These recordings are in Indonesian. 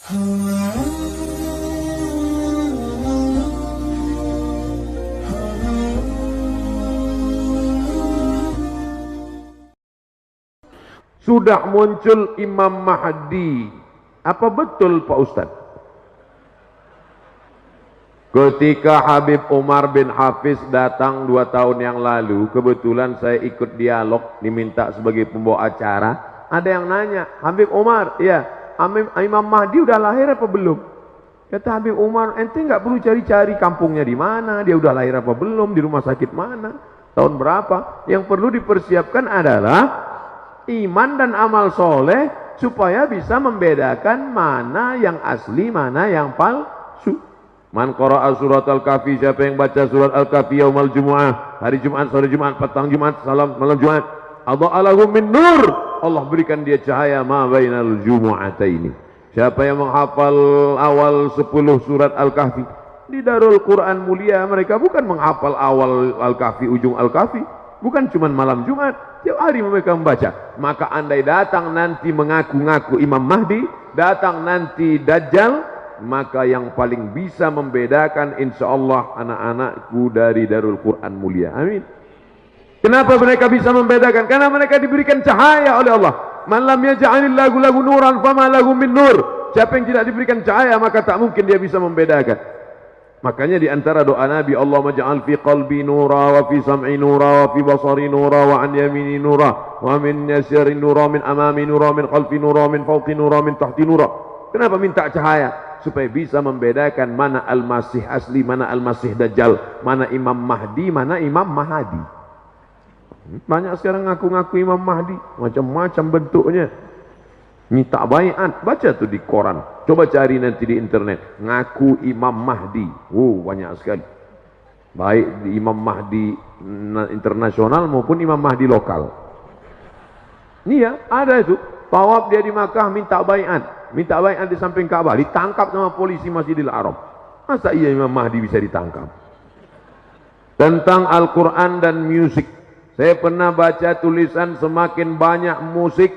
Sudah muncul Imam Mahdi. Apa betul Pak Ustadz? Ketika Habib Umar bin Hafiz datang 2 tahun yang lalu, kebetulan saya ikut dialog, diminta sebagai pembawa acara. Ada yang nanya, Habib Umar, ya, Imam Mahdi udah lahir apa belum? Kata Habib Umar, ente nggak perlu cari-cari kampungnya di mana, dia udah lahir apa belum, di rumah sakit mana, tahun berapa. Yang perlu dipersiapkan adalah iman dan amal soleh supaya bisa membedakan mana yang asli, mana yang palsu. Man qara'a surat Al-Kahfi, siapa yang baca surat Al-Kahfi yaumal Jumu'ah, hari Jumat, sore Jumat, petang Jumat, malam Jumat, adha'alahu min nur, Allah berikan dia cahaya ma bainal jumu'ataini. Siapa yang menghafal awal 10 surat Al-Kahfi, di Darul Quran mulia mereka bukan menghafal awal Al-Kahfi, ujung Al-Kahfi, bukan cuma malam Jumat, tiap hari mereka membaca. Maka andai datang nanti mengaku-ngaku Imam Mahdi, datang nanti Dajjal, maka yang paling bisa membedakan insyaallah anak-anakku dari Darul Quran mulia. Amin. Kenapa mereka bisa membedakan? Karena mereka diberikan cahaya oleh Allah. Man lam yaj'alillahu lahu nuran fama lahu min nur. Siapa yang tidak diberikan cahaya maka tak mungkin dia bisa membedakan. Makanya di antara doa Nabi, Allahumma ja'al fi qalbi nura wa fi sam'i nura wa fi basari nura wa an yamini nura wa min yasari nura min amami nura min khalfi nura min fawqi nura min tahti nura. Kenapa minta cahaya? Supaya bisa membedakan mana Al-Masih asli, mana Al-Masih Dajjal, mana Imam Mahdi, mana Imam Mahadi. Banyak sekarang ngaku-ngaku Imam Mahdi, macam-macam bentuknya. Minta baiat, baca tuh di koran. Coba cari nanti di internet, ngaku Imam Mahdi. Banyak sekali. Baik di Imam Mahdi internasional maupun Imam Mahdi lokal. Iya, ada itu. Tawaf dia di Makkah minta baiat. Minta baiat di samping Ka'bah, ditangkap sama polisi Masjidil Haram. Masa iya Imam Mahdi bisa ditangkap? Tentang Al-Quran dan musik, saya pernah baca tulisan semakin banyak musik,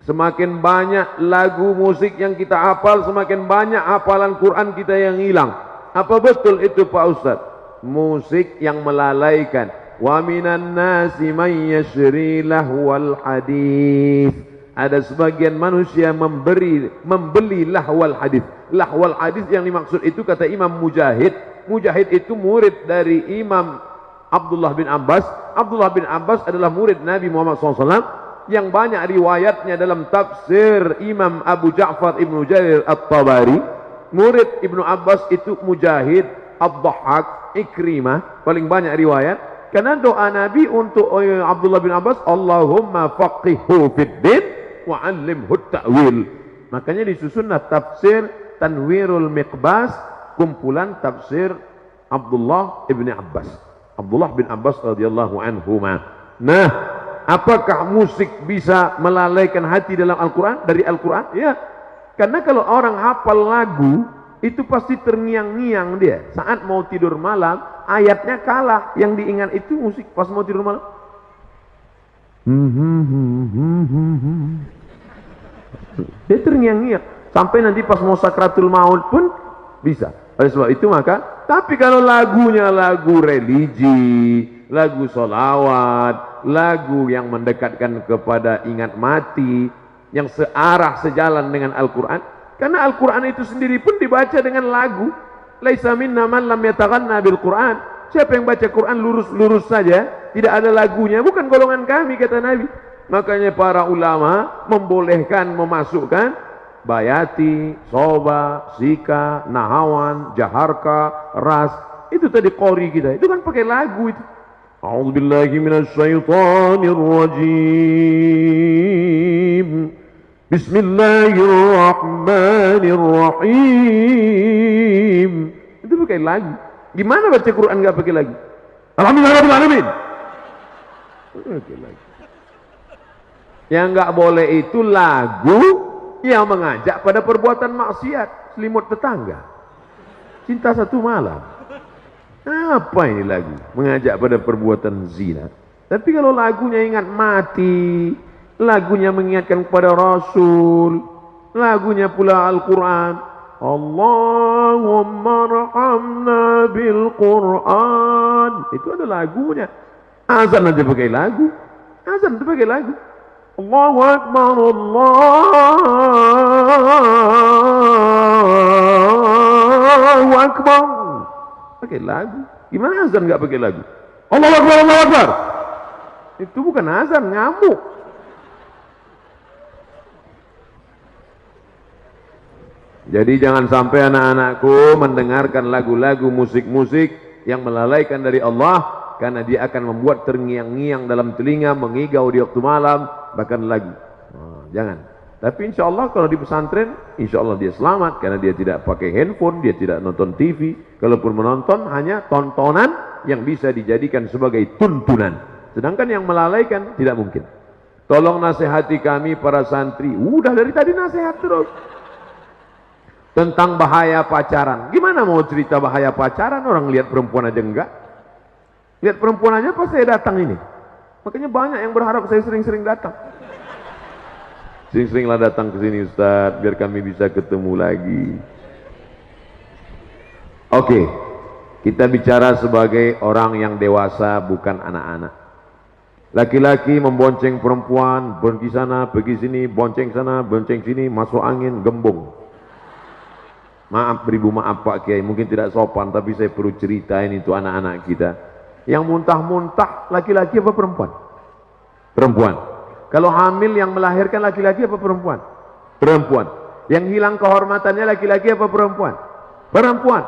semakin banyak lagu musik yang kita hafal, semakin banyak hafalan Quran kita yang hilang. Apa betul itu Pak Ustaz? Musik yang melalaikan. Wa minan nasi man yashri lahwal hadis. Ada sebagian manusia membeli lahwal hadis. Lahwal hadis yang dimaksud itu kata Imam Mujahid. Mujahid itu murid dari Imam Abdullah bin Abbas. Abdullah bin Abbas adalah murid Nabi Muhammad SAW yang banyak riwayatnya dalam tafsir Imam Abu Ja'far Ibnu Jarir At-Tabari. Murid Ibnu Abbas itu Mujahid, Ad-Dhahhak, Ikrimah, paling banyak riwayat. Karena doa Nabi untuk Abdullah bin Abbas, Allahumma faqihhu fid din wa 'allimhu ta'wil. Makanya disusunlah tafsir Tanwirul Miqbas, kumpulan tafsir Abdullah ibn Abbas. Abdullah bin Abbas radhiyallahu anhuma. Nah, apakah musik bisa melalaikan hati dalam Al-Quran? Dari Al-Quran? Ya. Karena kalau orang hafal lagu, itu pasti terngiang-ngiang dia. Saat mau tidur malam, ayatnya kalah. Yang diingat itu musik pas mau tidur malam. Dia terngiang-ngiang. Sampai nanti pas mau sakratul maut pun bisa. Oleh sebab itu maka, tapi kalau lagunya lagu religi, lagu solawat, lagu yang mendekatkan kepada ingat mati, yang searah sejalan dengan Al-Quran, karena Al-Quran itu sendiri pun dibaca dengan lagu. Laisa minna man lam yataghanna bil Quran. Siapa yang baca Quran lurus-lurus saja, tidak ada lagunya, bukan golongan kami, kata Nabi. Makanya para ulama membolehkan memasukkan bayati, soba, sika, nahawan, jaharka, ras. Itu tadi qori kita, itu kan pakai lagu itu. A'udzubillahi minasyaitonir rajim. Bismillahirrahmanirrahim. Itu pakai lagu. Gimana baca Quran nggak pakai lagu? Alhamdulillah. Pakai lagu. Yang nggak boleh itu lagu yang mengajak pada perbuatan maksiat, selimut tetangga, cinta satu malam. Apa ini lagu? Mengajak pada perbuatan zina. Tapi kalau lagunya ingat mati, lagunya mengingatkan kepada Rasul, Lagunya pula Al-Quran. Allahumma arhamna bil Quran. Itu ada lagunya. Azan aja pakai lagu. Azan itu pakai lagu. Allahu Akbar, Allahu Akbar. Pakai lagu. Gimana azan nggak pakai lagu? Allahu Akbar, Allahu Akbar. Itu bukan azan, ngamuk. Jadi jangan sampai anak-anakku mendengarkan lagu-lagu musik-musik yang melalaikan dari Allah, karena dia akan membuat terngiang-ngiang dalam telinga, mengigau di waktu malam, bahkan lagu. Jangan. Tapi insya Allah kalau di pesantren, insya Allah dia selamat, karena dia tidak pakai handphone, dia tidak nonton TV. Kalaupun menonton, hanya tontonan yang bisa dijadikan sebagai tuntunan. Sedangkan yang melalaikan tidak mungkin. Tolong nasihati kami para santri. Udah dari tadi nasihat terus. Tentang bahaya pacaran. Gimana mau cerita bahaya pacaran? Orang lihat perempuan aja enggak. Lihat perempuan aja pas saya datang ini. Makanya banyak yang berharap saya sering-sering datang. Sering-seringlah datang ke sini Ustaz, biar kami bisa ketemu lagi. Oke, kita bicara sebagai orang yang dewasa, bukan anak-anak. Laki-laki membonceng perempuan, pergi sana, pergi sini, bonceng sana, bonceng sini, masuk angin, gembung. Maaf, beribu maaf Pak Kiai, mungkin tidak sopan, tapi saya perlu ceritain itu anak-anak kita. Yang muntah-muntah laki-laki apa perempuan? Perempuan. Kalau hamil yang melahirkan laki-laki apa perempuan? Perempuan. Yang hilang kehormatannya laki-laki apa perempuan? Perempuan.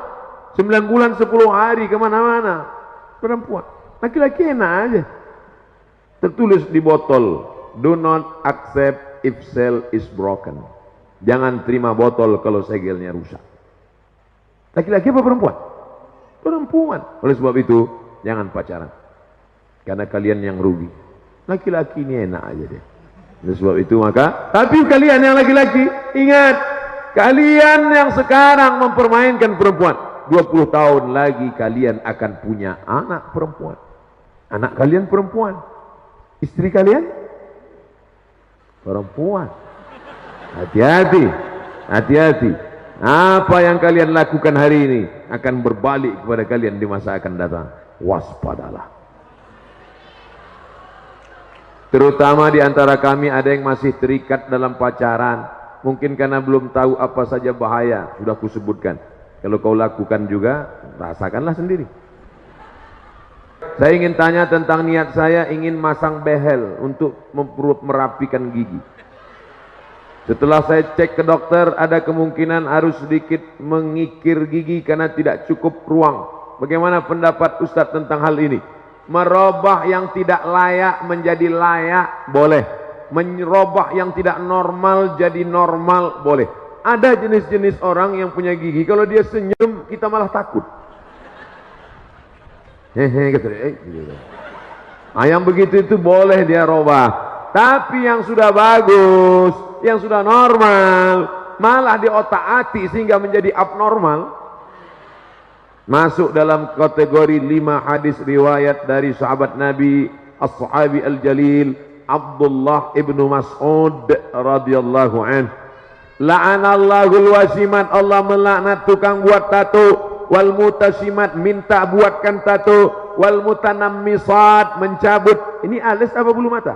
9 bulan 10 hari kemana-mana. Perempuan. Laki-laki enak aja. Tertulis di botol, do not accept if cell is broken. Jangan terima botol kalau segelnya rusak. Laki-laki apa perempuan? Perempuan. Oleh sebab itu, jangan pacaran. Karena kalian yang rugi. Laki-laki ini enak aja deh. Oleh sebab itu maka, tapi kalian yang laki-laki, ingat, kalian yang sekarang mempermainkan perempuan, 20 tahun lagi kalian akan punya anak perempuan. Anak kalian perempuan. Istri kalian perempuan. Hati-hati, hati-hati. Apa yang kalian lakukan hari ini akan berbalik kepada kalian di masa akan datang. Waspadalah. Terutama di antara kami ada yang masih terikat dalam pacaran. Mungkin karena belum tahu apa saja bahaya. Sudah kusebutkan. Kalau kau lakukan juga, rasakanlah sendiri. Saya ingin tanya tentang niat saya ingin masang behel untuk merapikan gigi. Setelah saya cek ke dokter, ada kemungkinan harus sedikit mengikir gigi karena tidak cukup ruang. Bagaimana pendapat Ustadz tentang hal ini? Merubah yang tidak layak menjadi layak, boleh. Merubah yang tidak normal jadi normal, boleh. Ada jenis-jenis orang yang punya gigi, kalau dia senyum, kita malah takut. Hehe, gitu. Yang begitu itu boleh dia robah. Tapi yang sudah bagus, yang sudah normal, malah di otak-atik sehingga menjadi abnormal, masuk dalam kategori 5 hadis riwayat dari sahabat Nabi As-Sahabi Al-Jalil Abdullah ibnu Mas'ud radhiyallahu anhu. La'anallahul wasimat, Allah melaknat tukang buat tato, wal mutasimat, minta buatkan tato, wal mutanammisat, mencabut. Ini alis apa bulu mata?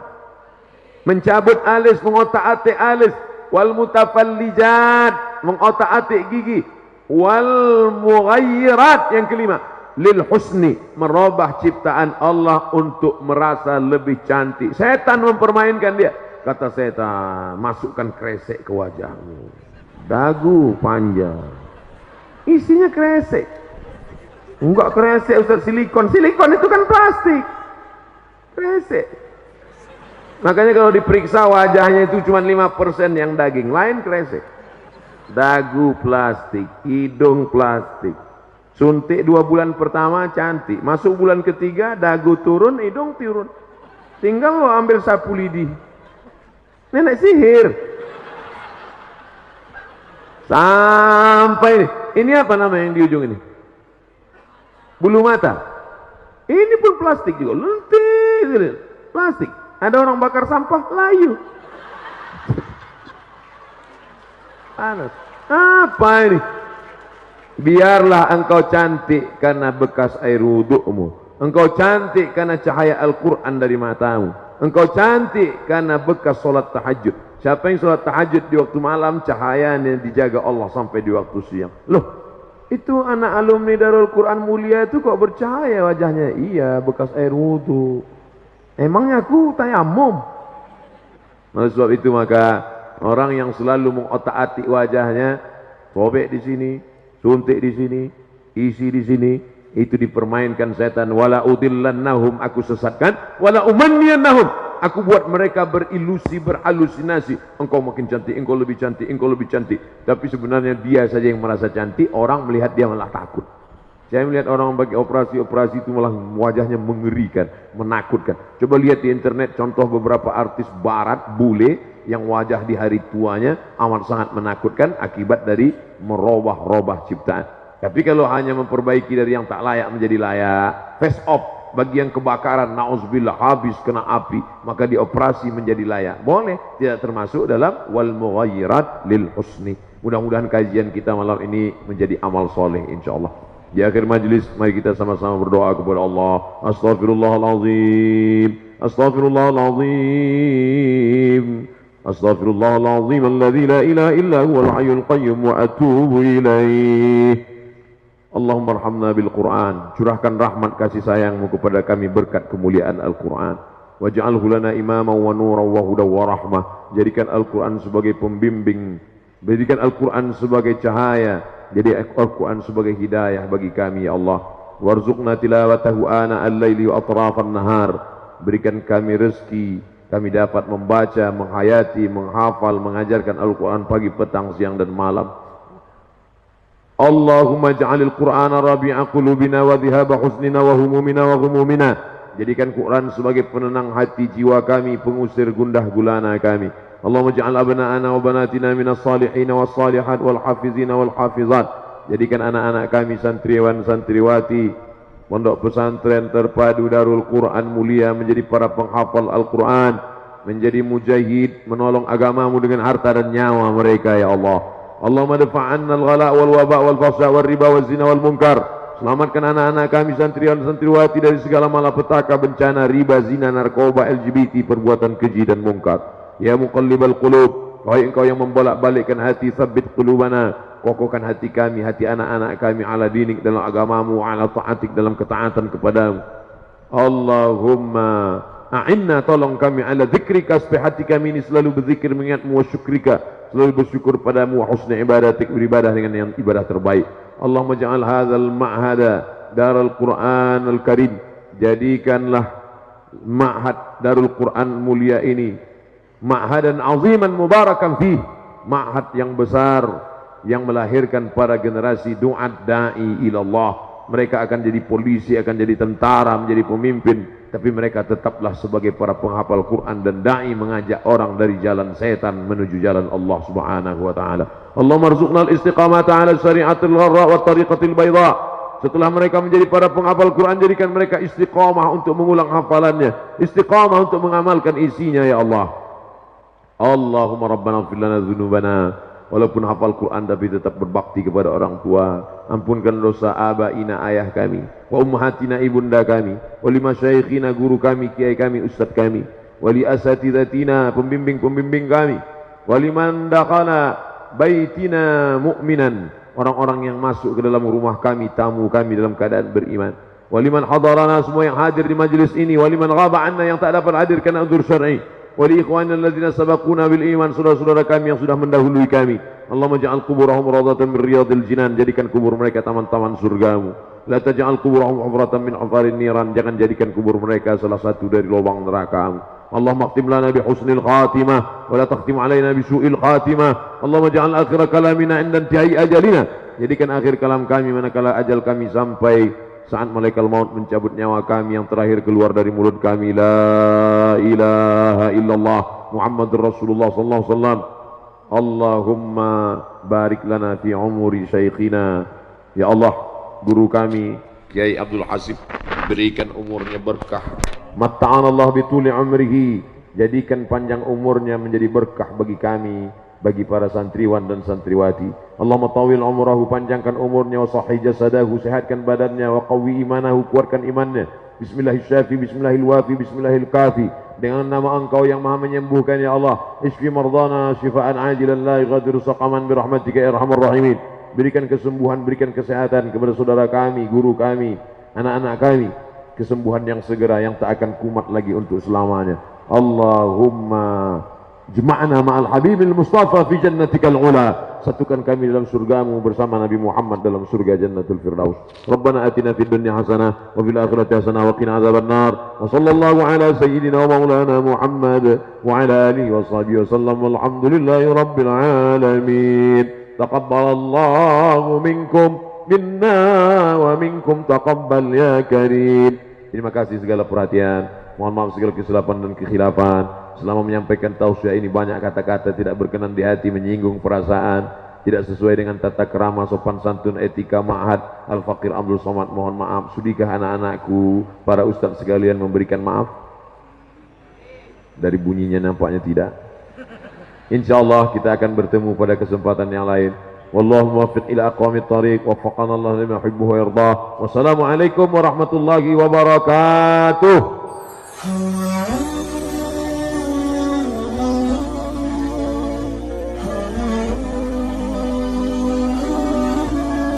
Mencabut alis, mengotak-atik alis. Wal mutafallijat, mengotak-atik gigi. Wal mughayyirat, yang kelima, lil husni, merubah ciptaan Allah untuk merasa lebih cantik. Setan mempermainkan dia. Kata setan, masukkan kresek ke wajahmu, dagu panjang, isinya kresek. Enggak kresek Ustaz, silikon. Silikon itu kan plastik. Kresek. Makanya kalau diperiksa wajahnya itu cuma 5% yang daging, lain kresek. Dagu plastik, hidung plastik. Suntik 2 bulan pertama cantik, masuk bulan ketiga dagu turun, hidung turun. Tinggal lo ambil sapu lidi. Nenek sihir. Sampai ini apa nama yang di ujung ini? Bulu mata. Ini pun plastik juga, lentik, plastik. Ada orang bakar sampah, layu. panas. Apa ini? Biarlah engkau cantik karena bekas air wudukmu. Engkau cantik karena cahaya Al-Quran dari matamu. Engkau cantik karena bekas solat tahajud. Siapa yang solat tahajud di waktu malam, cahayanya dijaga Allah sampai di waktu siang. Loh, itu anak alumni Darul Quran Mulia itu kok bercahaya wajahnya? Iya, bekas air wudhu. Emangnya aku tayamum? Oleh sebab itu maka orang yang selalu mengotak-atik wajahnya, sobek di sini, suntik di sini, isi di sini, itu dipermainkan setan. Wala udillannahum, aku sesatkan. Wala umanniyannahum, aku buat mereka berilusi, berhalusinasi. Engkau makin cantik, engkau lebih cantik, engkau lebih cantik. Tapi sebenarnya dia saja yang merasa cantik, orang melihat dia malah takut. Saya melihat orang bagi operasi-operasi itu malah wajahnya mengerikan, menakutkan. Coba lihat di internet contoh beberapa artis barat, bule, yang wajah di hari tuanya amat sangat menakutkan akibat dari merubah-rubah ciptaan. Tapi kalau hanya memperbaiki dari yang tak layak menjadi layak, face off, bagi yang kebakaran, na'udzubillah, habis kena api, maka dioperasi menjadi layak. Boleh, tidak termasuk dalam wal mughayyirat lil husni. Mudah-mudahan kajian kita malam ini menjadi amal soleh insyaallah. Di akhir majlis, mari kita sama-sama berdoa kepada Allah. Astaghfirullahalazim, astaghfirullahalazim, astaghfirullahalazim alladzi la ilaha illa huwal hayyul qayyum wa atubu ilaih. Allahumma arhamna bil Qur'an, curahkan rahmat kasih sayangmu kepada kami berkat kemuliaan Al-Quran. Waj'alhu lana imaman wa nuran wa hudan wa rahmah. Jadikan Al-Quran sebagai pembimbing, jadikan Al-Quran sebagai cahaya, jadi Al-Quran sebagai hidayah bagi kami ya Allah. Warzuqna tilawatahu ana al-laili wa atrafan nahar. Berikan kami rezeki, kami dapat membaca, menghayati, menghafal, mengajarkan Al-Quran pagi, petang, siang dan malam. Allahumma ja'alil Qur'ana rabi'a qulubina wa dhihaba husnina wa humumina wa ghumumina. Jadikan Quran sebagai penenang hati jiwa kami, pengusir gundah gulana kami. Allahumma ja'al abna'ana wa banatina minas salihin was salihat wal hafizina wal hafizat. Jadikan anak-anak kami santriwan santriwati pondok pesantren terpadu Darul Quran Mulia menjadi para penghafal Al-Quran, menjadi mujahid, menolong agamamu dengan harta dan nyawa mereka ya Allah. Allahumma dafa'anna al-ghala wal waba wal fahsya wal riba wal zina wal munkar. Selamatkan anak-anak kami santriwan santriwati dari segala malapetaka, bencana, riba, zina, narkoba, LGBT, perbuatan keji dan mungkar. Ya muqallibal qulub, wahai engkau yang membolak-balikkan hati, tsabbit qulubana, kokohkan hati kami, hati anak-anak kami ala dinik dalam agamamu, ala ta'atik dalam ketaatan kepadamu. Allahumma a'inna, tolong kami ala zikrika, supaya hati kami ini selalu berzikir mengingatmu, wa syukrika, selalu bersyukur padamu, wa husni ibadatik, beribadah dengan yang ibadah terbaik. Allahumma ja'al hadzal ma'hada Darul Quran Al-Karim, jadikanlah ma'had Darul Quran Mulia ini ma'hadan aziman mubarakan fih, ma'had yang besar yang melahirkan para generasi du'at da'i ilallah. Mereka akan jadi polisi, akan jadi tentara, menjadi pemimpin, tapi mereka tetaplah sebagai para penghafal Quran dan da'i, mengajak orang dari jalan setan menuju jalan Allah subhanahu wa ta'ala. Allahumma arzuqna al-istiqamata ala syari'atil gharra wa tariqatil bayda. Setelah mereka menjadi para penghafal Quran, jadikan mereka istiqamah untuk mengulang hafalannya, istiqamah untuk mengamalkan isinya ya Allah. Allahumma rabbana ighfir lana dzunubana, walaupun hafal Quran tapi tetap berbakti kepada orang tua. Ampunkan dosa abaina, ayah kami, wa ummahatina, ibunda kami, wa li masyayikhina, guru kami, kiai kami, ustaz kami, wa li asatidatina, pembimbing-pembimbing kami, wa liman dakhala baitina mu'minan, orang-orang yang masuk ke dalam rumah kami, tamu kami dalam keadaan beriman, wa liman hadarana, semua yang hadir di majlis ini, wa liman ghaba anna, yang tak dapat hadir karena udzur syar'i, wa li ikhwanina alladzina sabaquna bil iman, saudara-saudara kami yang sudah mendahului kami. Allahumma ja'al quburahum rawdatan min riyadil jinan, jadikan kubur mereka taman-taman surgamu. La taj'al quburahum hufratan min hufarin niran, jangan jadikan kubur mereka salah satu dari lubang neraka. Allahumma khtim lana bi husnil khatimah wa la takhtim alaina bi su'il khatimah. Allahumma ja'al akhir kalamina inda intihai ajalina, jadikan akhir kalam kami manakala ajal kami sampai, saat malaikat maut mencabut nyawa kami, yang terakhir keluar dari mulut kami la ilaha illallah Muhammadur Rasulullah sallallahu alaihi wasallam. Allahumma barik lana fi umuri syekhina, ya Allah, guru kami Kiai Abdul Hasib, berikan umurnya berkah. Matta'an Allah bituli umrihi, jadikan panjang umurnya menjadi berkah bagi kami. bagi para santriwan dan santriwati. Allahumma tawil umrahu, panjangkan umurnya, wa sahih jasadahu, sehatkan badannya, wa qawwi imanahu, kuatkan imannya. Bismillahirrahmanirrahim, bismillahirwafi, bismillahirkafi. Dengan nama Engkau yang Maha menyembuhkan ya Allah. Isfi mardana syifaan ajilan la yughadiru saqaman birahmatika ya arhamar rahimin. Berikan kesembuhan, berikan kesehatan kepada saudara kami, guru kami, anak-anak kami, kesembuhan yang segera yang tak akan kumat lagi untuk selamanya. Allahumma jma'na ma'al habibil mustafa fi jannatikal ula. Satukan kami dalam surgamu bersama Nabi Muhammad dalam surga Jannatul Firdaus. Rabbana atina fid dunya hasanah wa fil akhirati hasanah wa qina adzabannar. Wa sallallahu ala sayyidina wa maulana Muhammad wa ala alihi wa sahbihi wa sallam. Walhamdulillahi rabbil alamin. Taqabbalallahu minkum minna wa minkum taqabbal ya karim. Terima kasih segala perhatian. Mohon maaf segala kesilapan dan kekhilafan. Selama menyampaikan tausiah ini banyak kata-kata tidak berkenan di hati, menyinggung perasaan, tidak sesuai dengan tata kerama, sopan santun, etika ma'had Al-Faqir Abdul Somad. Mohon maaf. Sudikah anak-anakku, para ustaz sekalian memberikan maaf? Dari bunyinya nampaknya tidak. InsyaAllah kita akan bertemu pada kesempatan yang lain. Wallahu muwaffiq ila aqwamit thariq, waffaqana Allah lima yuhibbu wa yardah. Wassalamualaikum warahmatullahi wabarakatuh.